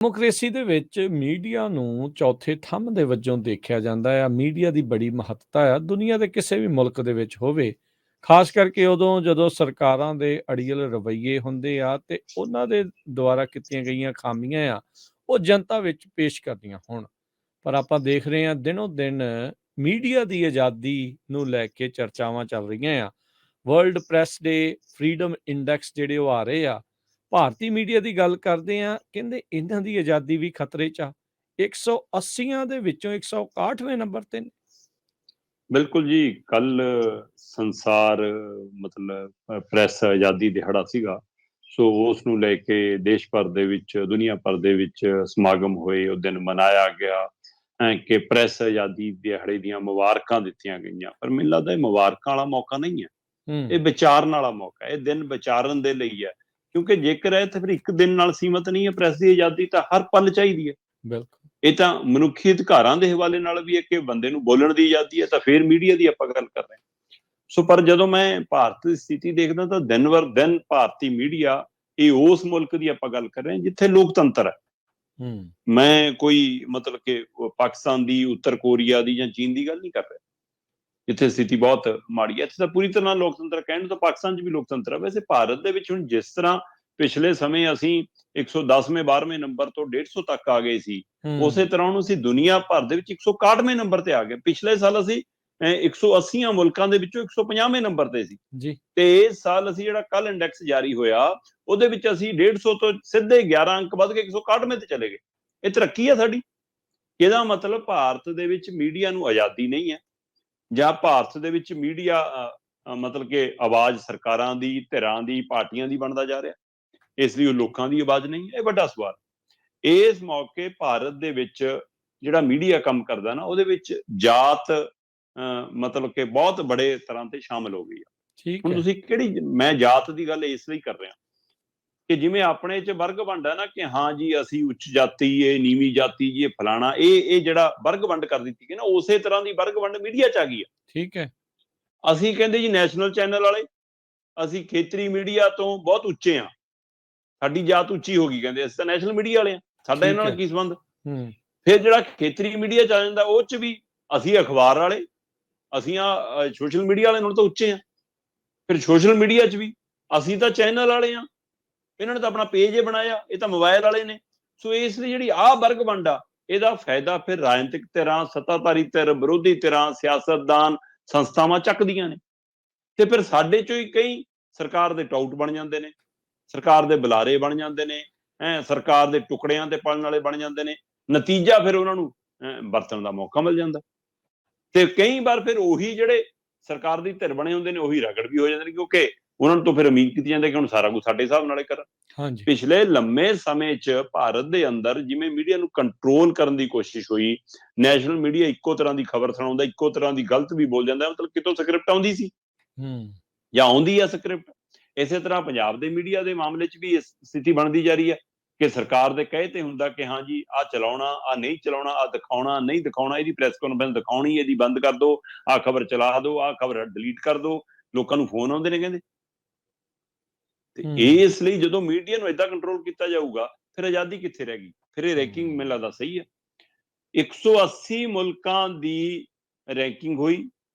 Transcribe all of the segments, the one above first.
Democracy ਦੇ ਵਿੱਚ media ਨੂੰ ਚੌਥੇ ਥੰਮ ਦੇ ਵਜੋਂ ਦੇਖਿਆ ਜਾਂਦਾ ਆ। ਮੀਡੀਆ ਦੀ ਬੜੀ ਮਹੱਤਤਾ ਆ, ਦੁਨੀਆ ਦੇ ਕਿਸੇ ਵੀ ਮੁਲਕ ਦੇ ਵਿੱਚ ਹੋਵੇ। ਖਾਸ ਕਰਕੇ ਉਦੋਂ ਜਦੋਂ ਸਰਕਾਰਾਂ ਦੇ ਅੜੀਅਲ ਰਵੱਈਏ ਹੁੰਦੇ ਆ ਤੇ ਉਹਨਾਂ ਦੇ ਦੁਆਰਾ ਕੀਤੀਆਂ ਗਈਆਂ ਖਾਮੀਆਂ ਆ, ਉਹ ਜਨਤਾ ਵਿੱਚ ਪੇਸ਼ ਕਰਦੀਆਂ ਹੋਣ। ਪਰ ਆਪਾਂ ਦੇਖ ਰਹੇ ਹਾਂ ਦਿਨੋਂ ਦਿਨ ਮੀਡੀਆ ਦੀ ਆਜ਼ਾਦੀ ਨੂੰ ਲੈ ਕੇ ਚਰਚਾਵਾਂ ਚੱਲ ਰਹੀਆਂ ਆ। ਵਰਲਡ ਪ੍ਰੈਸ ਡੇ, ਫਰੀडम ਇੰਡੈਕਸ ਜਿਹੜੇ ਉਹ ਆ ਰਹੇ ਆ। ਭਾਰਤੀ ਮੀਡੀਆ ਦੀ ਗੱਲ ਕਰਦੇ ਆ, ਕਹਿੰਦੇ ਇਹਨਾਂ ਦੀ ਆਜ਼ਾਦੀ ਵੀ ਖਤਰੇ 'ਚ ਆ। 180 ਦੇ ਵਿੱਚੋਂ 161ਵੇਂ ਨੰਬਰ ਤੇ ਨੇ। ਬਿਲਕੁਲ ਜੀ। ਕੱਲ ਸੰਸਾਰ ਮਤਲਬ ਪ੍ਰੈਸ ਆਜ਼ਾਦੀ ਦਿਹਾੜਾ ਸੀਗਾ। ਸੋ ਉਸ ਨੂੰ ਲੈ ਕੇ ਦੇਸ਼ ਭਰ ਦੇ ਵਿੱਚ, ਦੁਨੀਆ ਭਰ ਦੇ ਵਿੱਚ ਸਮਾਗਮ ਹੋਏ। ਉਹ ਦਿਨ ਮਨਾਇਆ ਗਿਆ ਕਿ ਪ੍ਰੈਸ ਆਜ਼ਾਦੀ ਦਿਹਾੜੇ ਦੀਆਂ ਮੁਬਾਰਕਾਂ ਦਿੱਤੀਆਂ ਗਈਆਂ। ਪਰ ਮੈਨੂੰ ਲੱਗਦਾ ਇਹ ਮੁਬਾਰਕਾਂ ਵਾਲਾ ਮੌਕਾ ਨਹੀਂ ਹੈ, ਇਹ ਵਿਚਾਰਨ ਵਾਲਾ ਮੌਕਾ ਹੈ। ਇਹ ਦਿਨ ਵਿਚਾਰਨ ਦੇ ਲਈ ਹੈ, ਕਿਉਂਕਿ ਜੇਕਰ ਇਹ ਤਾਂ ਫਿਰ ਇੱਕ ਦਿਨ ਨਾਲ ਸੀਮਤ ਨਹੀਂ ਹੈ। ਪ੍ਰੈਸ ਦੀ ਆਜ਼ਾਦੀ ਤਾਂ ਹਰ ਪਲ ਚਾਹੀਦੀ ਹੈ। ਬਿਲਕੁਲ, ਇਹ ਤਾਂ ਮਨੁੱਖੀ ਅਧਿਕਾਰਾਂ ਦੇ ਹਵਾਲੇ ਨਾਲ ਵੀ ਹੈ ਕਿ ਬੰਦੇ ਨੂੰ ਬੋਲਣ ਦੀ ਆਜ਼ਾਦੀ ਹੈ। ਤਾਂ ਫਿਰ ਮੀਡੀਆ ਦੀ ਆਪਾਂ ਗੱਲ ਕਰ ਰਹੇ ਹਾਂ। ਸੋ ਪਰ ਜਦੋਂ ਮੈਂ ਭਾਰਤ ਦੀ ਸਥਿਤੀ ਦੇਖਦਾ ਤਾਂ ਦਿਨ ਬਰ ਦਿਨ ਭਾਰਤੀ ਮੀਡੀਆ, ਇਹ ਉਸ ਮੁਲਕ ਦੀ ਆਪਾਂ ਗੱਲ ਕਰ ਰਹੇ ਹਾਂ ਜਿੱਥੇ ਲੋਕਤੰਤਰ ਹੈ। ਮੈਂ ਕੋਈ ਮਤਲਬ ਕਿ ਪਾਕਿਸਤਾਨ ਦੀ, ਉੱਤਰ ਕੋਰੀਆ ਦੀ ਜਾਂ ਚੀਨ ਦੀ ਗੱਲ ਨਹੀਂ ਕਰ ਰਿਹਾ, ਜਿੱਥੇ ਸਥਿਤੀ ਬਹੁਤ ਮਾੜੀ ਹੈ। ਇੱਥੇ ਤਾਂ ਪੂਰੀ ਤਰ੍ਹਾਂ ਲੋਕਤੰਤਰ, ਕਹਿਣ ਨੂੰ ਤਾਂ ਪਾਕਿਸਤਾਨ 'ਚ ਵੀ ਲੋਕਤੰਤਰ ਹੈ। ਵੈਸੇ ਭਾਰਤ ਦੇ ਵਿੱਚ ਹੁਣ ਜਿਸ ਤਰ੍ਹਾਂ ਪਿਛਲੇ ਸਮੇਂ ਅਸੀਂ 110ਵੇਂ 12ਵੇਂ ਨੰਬਰ ਤੋਂ 150 ਤੱਕ ਆ ਗਏ ਸੀ, ਉਸੇ ਤਰ੍ਹਾਂ ਹੁਣ ਅਸੀਂ ਦੁਨੀਆ ਭਰ ਦੇ ਵਿੱਚ 161ਵੇਂ ਨੰਬਰ ਤੇ ਆ ਗਏ। ਪਿਛਲੇ ਸਾਲ ਅਸੀਂ 180 ਮੁਲਕਾਂ ਦੇ ਵਿੱਚੋਂ 150ਵੇਂ ਨੰਬਰ ਤੇ ਸੀ ਜੀ। ਤੇ ਇਸ ਸਾਲ ਅਸੀਂ ਜਿਹੜਾ ਕੱਲ ਇੰਡੈਕਸ ਜਾਰੀ ਹੋਇਆ, ਉਹਦੇ ਵਿੱਚ ਅਸੀਂ 150 ਤੋਂ ਸਿੱਧੇ 11 ਅੰਕ ਵੱਧ ਕੇ 161ਵੇਂ ਤੇ ਚਲੇ ਗਏ। ਇਹ ਤਰੱਕੀ ਆ ਸਾਡੀ। ਇਹਦਾ ਮਤਲਬ ਭਾਰਤ ਦੇ ਵਿੱਚ ਮੀਡੀਆ ਨੂੰ ਆਜ਼ਾਦੀ ਨਹੀਂ ਹੈ, ਜਾਂ ਭਾਰਤ ਦੇ ਵਿੱਚ ਮੀਡੀਆ ਮਤਲਬ ਕਿ ਆਵਾਜ਼ ਸਰਕਾਰਾਂ ਦੀ, ਧਿਰਾਂ ਦੀ, ਪਾਰਟੀਆਂ ਦੀ ਬਣਦਾ ਜਾ ਰਿਹਾ, ਇਸ ਲਈ ਉਹ ਲੋਕਾਂ ਦੀ ਆਵਾਜ਼ ਨਹੀਂ ਹੈ। ਇਹ ਵੱਡਾ ਸਵਾਲ। ਇਸ ਮੌਕੇ ਭਾਰਤ ਦੇ ਵਿੱਚ ਜਿਹੜਾ ਮੀਡੀਆ ਕੰਮ ਕਰਦਾ ਨਾ, ਉਹਦੇ ਵਿੱਚ ਜਾਤ ਮਤਲਬ ਕਿ ਬਹੁਤ ਬੜੇ ਤਰ੍ਹਾਂ ਤੇ ਸ਼ਾਮਲ ਹੋ ਗਈ ਆ। ਹੁਣ ਤੁਸੀਂ ਕਿਹੜੀ, ਮੈਂ ਜਾਤ ਦੀ ਗੱਲ ਇਸ ਲਈ ਕਰ ਰਿਹਾ ਕਿ ਜਿਵੇਂ ਆਪਣੇ 'ਚ ਵਰਗ ਵੰਡ ਹੈ ਨਾ, ਕਿ ਹਾਂ ਜੀ ਅਸੀਂ ਉੱਚ ਜਾਤੀ, ਇਹ ਨੀਵੀਂ ਜਾਤੀ ਜੀ, ਇਹ ਫਲਾਣਾ, ਇਹ ਜਿਹੜਾ ਵਰਗ ਵੰਡ ਕਰ ਦਿੱਤੀ ਗਈ ਨਾ, ਉਸੇ ਤਰ੍ਹਾਂ ਦੀ ਵਰਗ ਵੰਡ ਮੀਡੀਆ 'ਚ ਆ ਗਈ ਆ। ਠੀਕ ਹੈ। ਅਸੀਂ ਕਹਿੰਦੇ ਜੀ ਨੈਸ਼ਨਲ ਚੈਨਲ ਵਾਲੇ, ਅਸੀਂ ਖੇਤਰੀ ਮੀਡੀਆ ਤੋਂ ਬਹੁਤ ਉੱਚੇ ਆ, ਸਾਡੀ ਜਾਤ ਉੱਚੀ ਹੋ ਗਈ, ਕਹਿੰਦੇ ਅਸੀਂ ਤਾਂ ਨੈਸ਼ਨਲ ਮੀਡੀਆ ਵਾਲੇ ਆ, ਸਾਡਾ ਇਹਨਾਂ ਨਾਲ ਕੀ ਸੰਬੰਧ। ਫਿਰ ਜਿਹੜਾ ਖੇਤਰੀ ਮੀਡੀਆ 'ਚ ਆ ਜਾਂਦਾ, ਉਹ 'ਚ ਵੀ ਅਸੀਂ ਅਖਬਾਰ ਵਾਲੇ, ਅਸੀਂ ਸੋਸ਼ਲ ਮੀਡੀਆ ਵਾਲੇ ਨਾਲੋਂ ਤਾਂ ਉੱਚੇ ਆ। ਫਿਰ ਸੋਸ਼ਲ ਮੀਡੀਆ 'ਚ ਵੀ ਅਸੀਂ ਤਾਂ ਚੈਨਲ ਵਾਲੇ ਆ, ਇਹਨਾਂ ਨੇ ਤਾਂ ਆਪਣਾ ਪੇਜ ਹੀ ਬਣਾਇਆ, ਇਹ ਤਾਂ ਮੋਬਾਈਲ ਵਾਲੇ ਨੇ। ਸੋ ਇਸ ਲਈ ਜਿਹੜੀ ਆਹ ਵਰਗ ਵੰਡ ਆ, ਇਹਦਾ ਫਾਇਦਾ ਫਿਰ ਰਾਜਨੀਤਿਕ ਧਿਰਾਂ, ਸੱਤਾਧਾਰੀ ਧਿਰ, ਵਿਰੋਧੀ ਧਿਰਾਂ, ਸਿਆਸਤਦਾਨ, ਸੰਸਥਾਵਾਂ ਚੱਕਦੀਆਂ ਨੇ। ਤੇ ਫਿਰ ਸਾਡੇ ਚੋਂ ਹੀ ਕਈ ਸਰਕਾਰ ਦੇ ਟਾਊਟ ਬਣ ਜਾਂਦੇ ਨੇ, ਸਰਕਾਰ ਦੇ ਬੁਲਾਰੇ ਬਣ ਜਾਂਦੇ ਨੇ, ਸਰਕਾਰ ਦੇ ਟੁਕੜਿਆਂ ਤੇ ਪਲਣ ਵਾਲੇ ਬਣ ਜਾਂਦੇ ਨੇ। ਨਤੀਜਾ ਫਿਰ ਉਹਨਾਂ ਨੂੰ ਵਰਤਣ ਦਾ ਮੌਕਾ ਮਿਲ ਜਾਂਦਾ। ਤੇ ਕਈ ਵਾਰ ਫਿਰ ਉਹੀ ਜਿਹੜੇ ਸਰਕਾਰ ਦੀ ਧਿਰ ਬਣੇ ਹੁੰਦੇ ਨੇ, ਉਹੀ ਰਗੜ ਵੀ ਹੋ ਜਾਂਦੇ ਨੇ, ਕਿਉਂਕਿ ਉਹਨਾਂ ਨੂੰ ਤਾਂ ਫਿਰ ਉਮੀਦ ਕੀਤੀ ਜਾਂਦੀ ਕਿ ਹੁਣ ਸਾਰਾ ਕੁਝ ਸਾਡੇ ਹਿਸਾਬ ਨਾਲੇ ਕਰਨ। ਪਿਛਲੇ ਲੰਮੇ ਸਮੇਂ 'ਚ ਭਾਰਤ ਦੇ ਅੰਦਰ ਜਿਵੇਂ ਮੀਡੀਆ ਨੂੰ ਕੰਟਰੋਲ ਕਰਨ ਦੀ ਕੋਸ਼ਿਸ਼ ਹੋਈ, ਨੈਸ਼ਨਲ ਮੀਡੀਆ ਇੱਕੋ ਤਰ੍ਹਾਂ ਦੀ ਖਬਰ ਸੁਣਾਉਂਦਾ, ਇੱਕੋ ਤਰ੍ਹਾਂ ਦੀ ਗਲਤ ਵੀ ਬੋਲ ਜਾਂਦਾ, ਮਤਲਬ ਕਿਤੋਂ ਸਕ੍ਰਿਪਟ ਆਉਂਦੀ ਸੀ ਜਾਂ ਆਉਂਦੀ ਆ ਸਕ੍ਰਿਪਟ। ਇਸੇ ਤਰ੍ਹਾਂ ਪੰਜਾਬ ਦੇ ਮੀਡੀਆ ਦੇ ਮਾਮਲੇ 'ਚ ਵੀ ਸਥਿਤੀ ਬਣਦੀ ਜਾ ਰਹੀ ਹੈ ਕਿ ਸਰਕਾਰ ਦੇ ਕਹੇ ਤੇ ਹੁੰਦਾ ਕਿ ਹਾਂ ਜੀ ਆਹ ਚਲਾਉਣਾ, ਆਹ ਨਹੀਂ ਚਲਾਉਣਾ, ਆਹ ਦਿਖਾਉਣਾ, ਨਹੀਂ ਦਿਖਾਉਣਾ, ਇਹਦੀ ਪ੍ਰੈਸ ਕਾਨਫਰੰਸ ਦਿਖਾਉਣੀ, ਇਹਦੀ ਬੰਦ ਕਰ ਦਿਓ, ਆਹ ਖਬਰ ਚਲਾ ਦਿਓ, ਆਹ ਖਬਰ ਡਿਲੀਟ ਕਰ ਦਿਓ। ਲੋਕਾਂ ਨੂੰ ਫੋਨ ਆਉਂਦੇ ਨੇ ਕਹਿੰਦੇ। ਤੇ ਇਸ ਲਈ ਜਦੋਂ ਮੀਡੀਆ ਨੂੰ ਏਦਾਂ ਕੰਟਰੋਲ ਕੀਤਾ ਜਾਊਗਾ, ਫਿਰ ਆਜ਼ਾਦੀ ਕਿੱਥੇ ਰਹਿ ਗਈ। ਫਿਰ ਇਹ ਰੈਂਕਿੰਗ ਮੈਨੂੰ ਲੱਗਦਾ ਸਹੀ ਹੈ। 180 ਮੁਲਕਾਂ ਦੀ ਰੈਂਕਿੰਗ ਹੋਈ,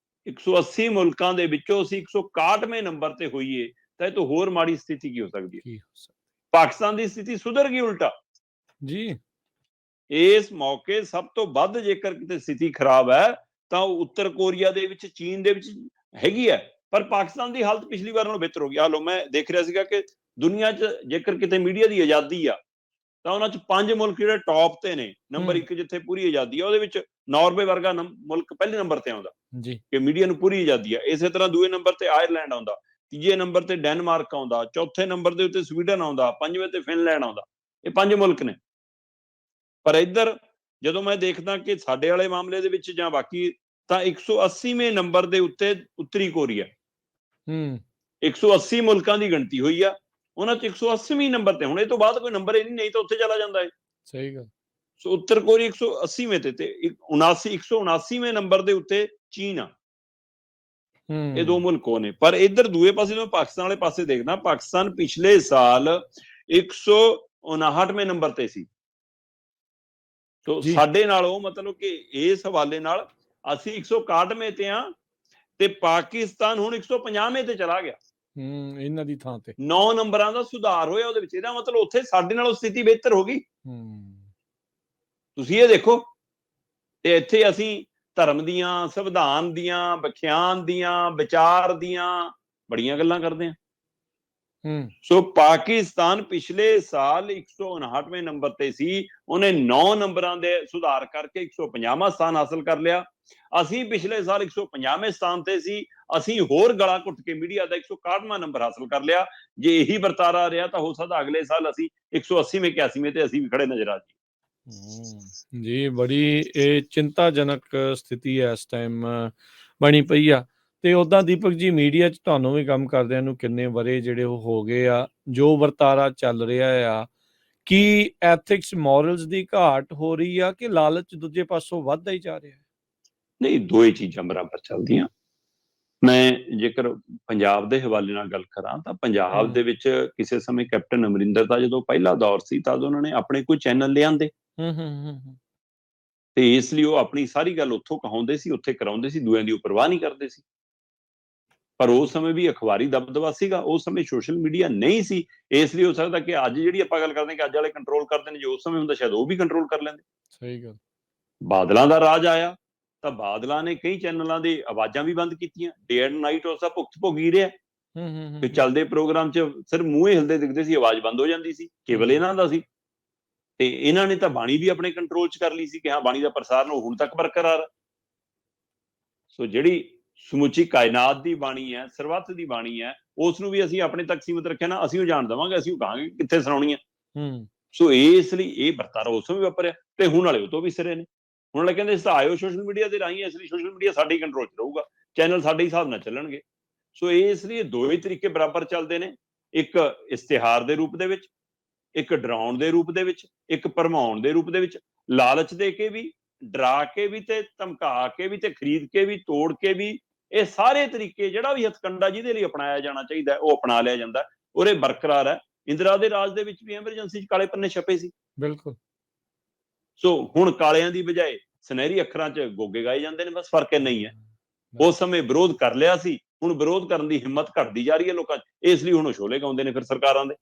180 ਮੁਲਕਾਂ ਦੇ ਵਿੱਚੋਂ ਅਸੀਂ 161ਵੇਂ ਨੰਬਰ ਤੇ ਹੋਈਏ, ਤਾਂ ਇਹ ਤੋਂ ਹੋਰ ਮਾੜੀ ਸਥਿਤੀ ਕੀ ਹੋ ਸਕਦੀ ਹੈ। ਪਾਕਿਸਤਾਨ ਦੀ ਸਥਿਤੀ ਸੁਧਰ ਗਈ ਉਲਟਾ ਜੀ। ਇਸ ਮੌਕੇ ਸਭ ਤੋਂ ਵੱਧ ਜੇਕਰ ਕਿਤੇ ਸਥਿਤੀ ਖਰਾਬ ਹੈ ਤਾਂ ਉੱਤਰ ਕੋਰੀਆ ਦੇ ਵਿੱਚ, ਚੀਨ ਦੇ ਵਿੱਚ ਹੈਗੀ ਹੈ, ਪਰ ਪਾਕਿਸਤਾਨ ਦੀ ਹਾਲਤ ਪਿਛਲੀ ਵਾਰ ਨਾਲੋਂ ਬਿਹਤਰ ਹੋ ਗਈ। ਹਾਲੋ ਮੈਂ ਦੇਖ ਰਿਹਾ ਸੀਗਾ ਕਿ ਦੁਨੀਆ 'ਚ ਜੇਕਰ ਕਿਤੇ ਮੀਡੀਆ ਦੀ ਆਜ਼ਾਦੀ ਆ ਤਾਂ ਉਹਨਾਂ 'ਚ 5 ਮੁਲਕ ਜਿਹੜੇ ਟੌਪ ਤੇ ਨੇ, ਨੰਬਰ 1 ਜਿੱਥੇ ਪੂਰੀ ਆਜ਼ਾਦੀ ਆ, ਉਹਦੇ ਵਿੱਚ ਨਾਰਵੇ ਵਰਗਾ ਮੁਲਕ ਪਹਿਲੇ ਨੰਬਰ ਤੇ ਆਉਂਦਾ ਕਿ ਮੀਡੀਆ ਨੂੰ ਪੂਰੀ ਆਜ਼ਾਦੀ ਆ। ਇਸੇ ਤਰ੍ਹਾਂ ਦੂਏ ਨੰਬਰ ਤੇ ਆਇਰਲੈਂਡ ਆਉਂਦਾ, ਤੀਜੇ ਨੰਬਰ ਤੇ ਡੈਨਮਾਰਕ ਆਉਂਦਾ, ਚੌਥੇ ਨੰਬਰ ਦੇ ਉੱਤੇ ਸਵੀਡਨ ਆਉਂਦਾ, 5ਵੇਂ ਤੇ ਫਿਨਲੈਂਡ ਆਉਂਦਾ। ਇਹ 5 ਮੁਲਕ ਨੇ। ਪਰ ਇੱਧਰ ਜਦੋਂ ਮੈਂ ਦੇਖਦਾ ਕਿ ਸਾਡੇ ਵਾਲੇ ਮਾਮਲੇ ਦੇ ਵਿੱਚ ਜਾਂ ਬਾਕੀ, ਤਾਂ 180ਵੇਂ ਨੰਬਰ ਦੇ ਉੱਤੇ ਉੱਤਰੀ ਕੋਰੀਆ। 180 ਮੁਲਕਾਂ ਦੀ ਗਿਣਤੀ ਹੋਈ ਆ, ਉਹਨਾਂ 'ਚ 180ਵੇਂ ਨੰਬਰ ਤੇ। ਹੁਣ ਇਹ ਤੋਂ ਬਾਅਦ ਕੋਈ ਨੰਬਰ ਹੀ ਨਹੀਂ ਤਾਂ ਉੱਥੇ ਚਲਾ ਜਾਂਦਾ ਹੈ। ਸਹੀ ਗੱਲ। ਸੋ ਉੱਤਰ ਕੋਰੀਆ 180ਵੇਂ ਤੇ 179ਵੇਂ ਨੰਬਰ ਦੇ ਉੱਤੇ ਚੀਨ ਆ। ਇਹ ਦੋ ਮੁਲਕ ਉਹ ਨੇ। ਪਰ ਇੱਧਰ ਦੂਏ ਪਾਸੇ ਜਦੋਂ ਪਾਕਿਸਤਾਨ ਵਾਲੇ ਪਾਸੇ ਦੇਖਦਾ, ਪਾਕਿਸਤਾਨ ਪਿਛਲੇ ਸਾਲ 159ਵੇਂ ਨੰਬਰ ਤੇ ਸੀ, ਤੋ ਜੀ। ਸਾਡੇ ਨਾਲੋਂ ਮਤਲਬ ਕਿ ਇਸ ਹਵਾਲੇ ਨਾਲ ਅਸੀਂ 161ਵੇਂ ਤੇ ਆ ਤੇ ਪਾਕਿਸਤਾਨ ਹੁਣ 150ਵੇਂ ਤੇ ਚਲਾ ਗਿਆ। ਇਹਨਾਂ ਦੀ ਥਾਂ ਤੇ 9 ਨੰਬਰਾਂ ਦਾ ਸੁਧਾਰ ਹੋਇਆ ਉਹਦੇ ਵਿੱਚ। ਇਹਦਾ ਮਤਲਬ ਉੱਥੇ ਸਾਡੇ ਨਾਲੋਂ ਸਥਿਤੀ ਬਿਹਤਰ ਹੋ ਗਈ। ਤੁਸੀਂ ਇਹ ਦੇਖੋ। ਤੇ ਇੱਥੇ ਅਸੀਂ ਧਰਮ ਦੀਆਂ, ਸੰਵਿਧਾਨ ਦੀਆਂ, ਵਿਖਿਆਨ ਦੀਆਂ, ਵਿਚਾਰ ਦੀਆਂ ਬੜੀਆਂ ਗੱਲਾਂ ਕਰਦੇ ਹਾਂ। ਸੋ ਪਾਕਿਸਤਾਨ ਪਿਛਲੇ ਸਾਲ 159ਵੇਂ ਨੰਬਰ ਤੇ ਸੀ, ਉਹਨੇ 9 ਨੰਬਰਾਂ ਦੇ ਸੁਧਾਰ ਕਰਕੇ 150ਵਾਂ ਸਥਾਨ ਹਾਸਲ ਕਰ ਲਿਆ। ਅਸੀਂ ਪਿਛਲੇ ਸਾਲ 150ਵੇਂ ਸਥਾਨ ਤੇ ਸੀ, ਅਸੀਂ ਹੋਰ ਗਲਾ ਘੁੱਟ ਕੇ ਮੀਡੀਆ ਦਾ 161ਵਾਂ ਨੰਬਰ ਹਾਸਲ ਕਰ ਲਿਆ। ਜੇ ਇਹੀ ਵਰਤਾਰਾ ਰਿਹਾ ਤਾਂ ਹੋ ਸਕਦਾ ਅਗਲੇ ਸਾਲ ਅਸੀਂ 180ਵੇਂ 81ਵੇਂ ਤੇ ਅਸੀਂ ਵੀ ਖੜੇ ਨਜ਼ਰ ਆ ਜੀ। ਜੀ, ਬੜੀ ਇਹ ਚਿੰਤਾਜਨਕ ਸਥਿਤੀ ਹੈ ਇਸ ਟਾਈਮ ਬਣੀ ਪਈ ਆ। ਤੇ ਉੱਦਾਂ ਦੀਪਕ ਜੀ, ਮੀਡੀਆ 'ਚ ਤੁਹਾਨੂੰ ਵੀ ਕੰਮ ਕਰਦਿਆਂ ਨੂੰ ਕਿੰਨੇ ਵਰ੍ਹੇ ਜਿਹੜੇ ਉਹ ਹੋ ਗਏ ਆ, ਜੋ ਵਰਤਾਰਾ ਚੱਲ ਰਿਹਾ ਆ, ਕੀ ਐਥਿਕਸ ਮੋਰਲਸ ਦੀ ਘਾਟ ਹੋ ਰਹੀ ਆ ਕਿ ਲਾਲਚ ਦੂਜੇ ਪਾਸੋਂ ਵੱਧਦਾ ਹੀ ਜਾ ਰਿਹਾ? ਨਹੀਂ, ਦੋਏ ਚੀਜ਼ਾਂ ਬਰਾਬਰ ਚੱਲਦੀਆਂ। ਮੈਂ ਜੇਕਰ ਪੰਜਾਬ ਦੇ ਹਵਾਲੇ ਨਾਲ ਗੱਲ ਕਰਾਂ ਤਾਂ ਪੰਜਾਬ ਦੇ ਵਿੱਚ ਕਿਸੇ ਸਮੇਂ ਕੈਪਟਨ ਅਮਰਿੰਦਰ ਦਾ ਜਦੋਂ ਪਹਿਲਾ ਦੌਰ ਸੀ ਤਦ ਉਹਨਾਂ ਨੇ ਆਪਣੇ ਕੋਈ ਚੈਨਲ ਲਿਆਂਦੇ ਤੇ ਇਸ ਲਈ ਉਹ ਆਪਣੀ ਸਾਰੀ ਗੱਲ ਉੱਥੋਂ ਕਹਾਉਂਦੇ ਸੀ, ਉੱਥੇ ਕਰਾਉਂਦੇ ਸੀ, ਦੂਆਂ ਦੀ ਉਹ ਪਰਵਾਹ ਨਹੀਂ ਕਰਦੇ ਸੀ। ਪਰ ਉਸ ਸਮੇਂ ਵੀ ਅਖਬਾਰੀ ਦਬਦਬਾ ਸੀਗਾ, ਉਸ ਸਮੇਂ ਸੋਸ਼ਲ ਮੀਡੀਆ ਨਹੀਂ ਸੀ। ਇਸ ਲਈ ਹੋ ਸਕਦਾ ਕਿ ਅੱਜ ਜਿਹੜੀ ਆਪਾਂ ਗੱਲ ਕਰਦੇ ਕਿ ਅੱਜ ਵਾਲੇ ਕੰਟਰੋਲ ਕਰਦੇ ਨੇ, ਜੇ ਉਸ ਸਮੇਂ ਹੁੰਦਾ ਸ਼ਾਇਦ ਉਹ ਵੀ ਕੰਟਰੋਲ ਕਰ ਲੈਂਦੇ। ਸਹੀ ਗੱਲ। ਬਾਦਲਾਂ ਦਾ ਰਾਜ ਆਇਆ ਤਾਂ ਬਾਦਲਾਂ ਨੇ ਕਈ ਚੈਨਲਾਂ ਦੀ ਆਵਾਜ਼ਾਂ ਵੀ ਬੰਦ ਕੀਤੀਆਂ। ਡੇ ਐਂਡ ਨਾਈਟ ਉਸਦਾ ਭੁਗਤ ਭੋਗੀ ਰਿਹਾ। ਤੇ ਚੱਲਦੇ ਪ੍ਰੋਗਰਾਮ 'ਚ ਸਿਰਫ ਮੂੰਹੇ ਹਿਲਦੇ ਦਿਖਦੇ ਸੀ, ਆਵਾਜ਼ ਬੰਦ ਹੋ ਜਾਂਦੀ ਸੀ, ਕੇਵਲ ਇਹਨਾਂ ਦਾ ਸੀ। ਤੇ ਇਹਨਾਂ ਨੇ ਤਾਂ ਬਾਣੀ ਵੀ ਆਪਣੇ ਕੰਟਰੋਲ 'ਚ ਕਰ ਲਈ ਸੀ ਕਿ ਹਾਂ, ਬਾਣੀ ਦਾ ਪ੍ਰਸਾਰਨ ਹੁਣ ਤੱਕ ਬਰਕਰਾਰ ਹੈ। ਸੋ ਜਿਹੜੀ ਸਮੁੱਚੀ ਕਾਇਨਾਤ ਦੀ ਬਾਣੀ ਹੈ, ਸਰਬੱਤ ਦੀ ਬਾਣੀ ਹੈ, ਉਸ ਨੂੰ ਵੀ ਅਸੀਂ ਆਪਣੇ ਤੱਕ ਸੀਮਿਤ ਰੱਖਿਆ ਨਾ। ਅਸੀਂ ਉਹ ਜਾਣ ਦੇਵਾਂਗੇ, ਅਸੀਂ ਉਹ ਕਹਾਂਗੇ ਕਿੱਥੇ ਸੁਣਾਉਣੀ ਹੈ। ਸੋ ਇਸ ਲਈ ਇਹ ਵਰਤਾਰਾ ਉਸ ਸਮੇਂ ਵਾਪਰਿਆ ਤੇ ਹੁਣ ਵਾਲੇ ਉਹ ਤੋਂ ਵੀ ਸਿਰੇ ਨੇ। ਹੁਣ ਵਾਲੇ ਕਹਿੰਦੇ ਆਇਓ ਸੋਸ਼ਲ ਮੀਡੀਆ ਦੇ ਰਾਹੀਂ, ਇਸ ਲਈ ਸੋਸ਼ਲ ਮੀਡੀਆ ਸਾਡੇ ਕੰਟਰੋਲ 'ਚ ਰਹੂਗਾ, ਚੈਨਲ ਸਾਡੇ ਹਿਸਾਬ ਨਾਲ ਚੱਲਣਗੇ। ਸੋ ਇਸ ਲਈ ਦੋਵੇਂ ਤਰੀਕੇ ਬਰਾਬਰ ਚੱਲਦੇ ਨੇ। ਇੱਕ ਇਸ਼ਤਿਹਾਰ ਦੇ ਰੂਪ ਦੇ ਵਿੱਚ, ਇੱਕ ਡਰਾਉਣ ਦੇ ਰੂਪ ਦੇ ਵਿੱਚ, ਇੱਕ ਭਰਮਾਉਣ ਦੇ ਰੂਪ ਦੇ ਵਿੱਚ, ਲਾਲਚ ਦੇ ਕੇ ਵੀ, ਡਰਾ ਕੇ ਵੀ, ਤੇ ਧਮਕਾ ਕੇ ਵੀ, ਤੇ ਖਰੀਦ ਕੇ ਵੀ, ਤੋੜ ਕੇ ਵੀ। ਇਹ ਸਾਰੇ ਤਰੀਕੇ, ਜਿਹੜਾ ਵੀ ਹਥਕੰਡਾ ਜਿਹਦੇ ਲਈ ਅਪਣਾਇਆ ਜਾਣਾ ਚਾਹੀਦਾ ਉਹ ਅਪਣਾ ਲਿਆ ਜਾਂਦਾ, ਔਰ ਇਹ ਬਰਕਰਾਰ ਹੈ। ਇੰਦਰਾ ਦੇ ਰਾਜ ਦੇ ਵਿੱਚ ਵੀ ਐਮਰਜੈਂਸੀ 'ਚ ਕਾਲੇ ਪੰਨੇ ਛਪੇ ਸੀ। ਬਿਲਕੁਲ। ਸੋ ਹੁਣ ਕਾਲਿਆਂ ਦੀ ਬਜਾਏ ਸੁਨਹਿਰੀ ਅੱਖਰਾਂ 'ਚ ਗੋਗੇ ਗਾਏ ਜਾਂਦੇ ਨੇ, ਬਸ ਫਰਕ ਇੰਨਾ ਹੀ ਹੈ। ਉਸ ਸਮੇਂ ਵਿਰੋਧ ਕਰ ਲਿਆ ਸੀ, ਹੁਣ ਵਿਰੋਧ ਕਰਨ ਦੀ ਹਿੰਮਤ ਘਟਦੀ ਜਾ ਰਹੀ ਹੈ ਲੋਕਾਂ 'ਚ, ਇਸ ਲਈ ਹੁਣ ਉਹ ਛੋਲੇ ਗਾਉਂਦੇ ਨੇ ਫਿਰ ਸਰਕਾਰਾਂ ਦੇ।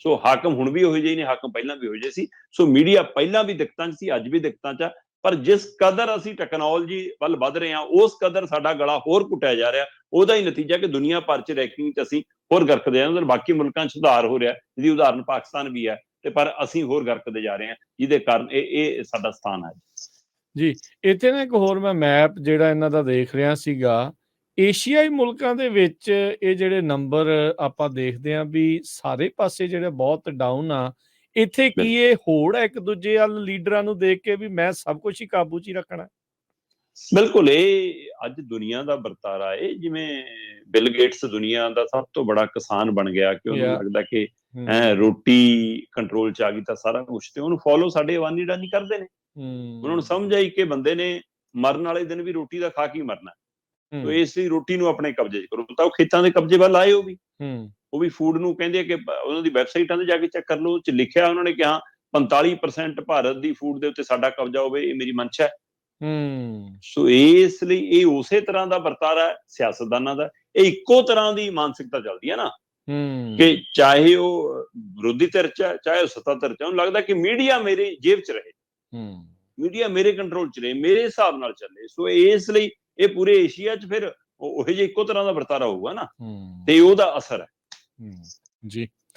ਸੋ ਹਾਕਮ ਹੁਣ ਵੀ ਉਹੋ ਜਿਹੇ ਨੇ, ਹਾਕਮ ਪਹਿਲਾਂ ਵੀ ਉਹੋ ਜਿਹੇ ਸੀ। ਸੋ ਮੀਡੀਆ ਪਹਿਲਾਂ ਵੀ ਦਿੱਕਤਾਂ 'ਚ ਸੀ, ਅੱਜ ਵੀ ਦਿੱਕਤਾਂ 'ਚ ਆ। ਪਰ ਜਿਸ ਕਦਰ ਅਸੀਂ ਟੈਕਨੋਲੋਜੀ ਵੱਲ ਵੱਧ ਰਹੇ ਹਾਂ, ਉਸ ਕਦਰ ਸਾਡਾ ਗਲਾ ਹੋਰ ਘੁੱਟਿਆ ਜਾ ਰਿਹਾ। ਉਹਦਾ ਹੀ ਨਤੀਜਾ ਕਿ ਦੁਨੀਆ ਭਰ 'ਚ ਰੈਂਕਿੰਗ 'ਚ ਅਸੀਂ ਹੋਰ ਗਰਕਦੇ ਹਾਂ। ਬਾਕੀ ਮੁਲਕਾਂ 'ਚ ਸੁਧਾਰ ਹੋ ਰਿਹਾ, ਜਿਹਦੀ ਉਦਾਹਰਨ ਪਾਕਿਸਤਾਨ ਵੀ ਹੈ, ਤੇ ਪਰ ਅਸੀਂ ਹੋਰ ਗਰਕਦੇ ਜਾ ਰਹੇ ਹਾਂ, ਜਿਹਦੇ ਕਾਰਨ ਇਹ ਸਾਡਾ ਸਥਾਨ ਹੈ ਜੀ। ਇੱਥੇ ਨਾ ਇੱਕ ਹੋਰ ਮੈਂ ਮੈਪ ਜਿਹੜਾ ਇਹਨਾਂ ਦਾ ਦੇਖ ਰਿਹਾ ਸੀਗਾ, ਏਸ਼ੀਆਈ ਮੁਲਕਾਂ ਦੇ ਵਿੱਚ ਇਹ ਜਿਹੜੇ ਨੰਬਰ ਆਪਾਂ ਦੇਖਦੇ ਹਾਂ ਵੀ ਸਾਰੇ ਪਾਸੇ ਜਿਹੜੇ ਬਹੁਤ ਡਾਊਨ ਆ। ਇੱਥੇ ਕੀ ਇਹ ਹੋੜ ਹੈ ਇੱਕ ਦੂਜੇ ਵੱਲ ਲੀਡਰਾਂ ਨੂੰ ਦੇਖ ਕੇ ਵੀ ਮੈਂ ਸਭ ਕੁਝ ਹੀ ਕਾਬੂ 'ਚ ਹੀ ਰੱਖਣਾ? ਬਿਲਕੁਲ। ਇਹ ਅੱਜ ਦੁਨੀਆ ਦਾ ਵਰਤਾਰਾ ਹੈ। ਜਿਵੇਂ ਬਿਲ ਗੇਟਸ ਦੁਨੀਆ ਦਾ ਸਭ ਤੋਂ ਬੜਾ ਕਿਸਾਨ ਬਣ ਗਿਆ ਕਿ ਉਹਨੂੰ ਲੱਗਦਾ ਕਿ ਰੋਟੀ ਕੰਟਰੋਲ 'ਚ ਆ ਗਈ ਤਾਂ ਸਾਰਾ ਕੁਛ, ਤੇ ਉਹਨੂੰ ਫੋਲੋ ਸਾਡੇ ਅਵਾਨੀ ਡਾਨੀ ਕਰਦੇ ਨੇ। ਉਹਨਾਂ ਨੂੰ ਸਮਝ ਆਈ ਕਿ ਬੰਦੇ ਨੇ ਮਰਨ ਵਾਲੇ ਦਿਨ ਵੀ ਰੋਟੀ ਦਾ ਖਾ ਕੇ ਮਰਨਾ, ਤੋ ਇਸ ਲਈ ਰੋਟੀ ਨੂੰ ਆਪਣੇ ਕਬਜ਼ੇ 'ਚ ਕਰੋ। ਤਾਂ ਉਹ ਖੇਤਾਂ ਦੇ ਕਬਜ਼ੇ ਵੱਲ ਆਏ। ਉਹ ਵੀ ਫੂਡ ਨੂੰ ਕਹਿੰਦੇ ਕਿ ਉਹਨਾਂ ਦੀ ਵੈਬਸਾਈਟਾਂ ਤੇ ਜਾ ਕੇ ਚੈੱਕ ਕਰ ਲਓ, 'ਚ ਲਿਖਿਆ ਉਹਨਾਂ ਨੇ ਕਿ ਹਾਂ 45% ਭਾਰਤ ਦੀ ਫੂਡ ਦੇ ਉੱਤੇ ਸਾਡਾ ਕਬਜ਼ਾ ਹੋਵੇ, ਇਹ ਮੇਰੀ ਮਨਸ਼ਾ ਹੈ। ਸੋ ਇਸ ਲਈ ਇਹ ਉਸੇ ਤਰ੍ਹਾਂ ਦਾ ਵਰਤਾਰਾ ਹੈ ਸਿਆਸਤਦਾਨਾਂ ਦਾ। ਇਹ ਇੱਕੋ ਤਰ੍ਹਾਂ ਦੀ ਮਾਨਸਿਕਤਾ ਚੱਲਦੀ ਹੈ ਨਾ, ਕਿ ਚਾਹੇ ਉਹ ਵਿਰੋਧੀ ਧਿਰ 'ਚ ਹੈ, ਚਾਹੇ ਉਹ ਸੱਤਾ ਧਿਰ 'ਚ ਹੈ, ਉਹਨੂੰ ਲੱਗਦਾ ਕਿ ਮੀਡੀਆ ਮੇਰੀ ਜੇਬ 'ਚ ਰਹੇ, ਮੀਡੀਆ ਮੇਰੇ ਕੰਟਰੋਲ 'ਚ ਰਹੇ, ਮੇਰੇ ਹਿਸਾਬ ਨਾਲ ਚੱਲੇ। ਸੋ ਇਸ ਲਈ ਇਹ ਪੂਰੇ ਏਸ਼ੀਆ 'ਚ ਫਿਰ ਉਹੋ ਜਿਹੇ ਇੱਕੋ ਤਰ੍ਹਾਂ ਦਾ ਵਰਤਾਰਾ ਹੋਊਗਾ ਨਾ, ਤੇ ਉਹਦਾ ਅਸਰ ਹੈ। ਜੀ।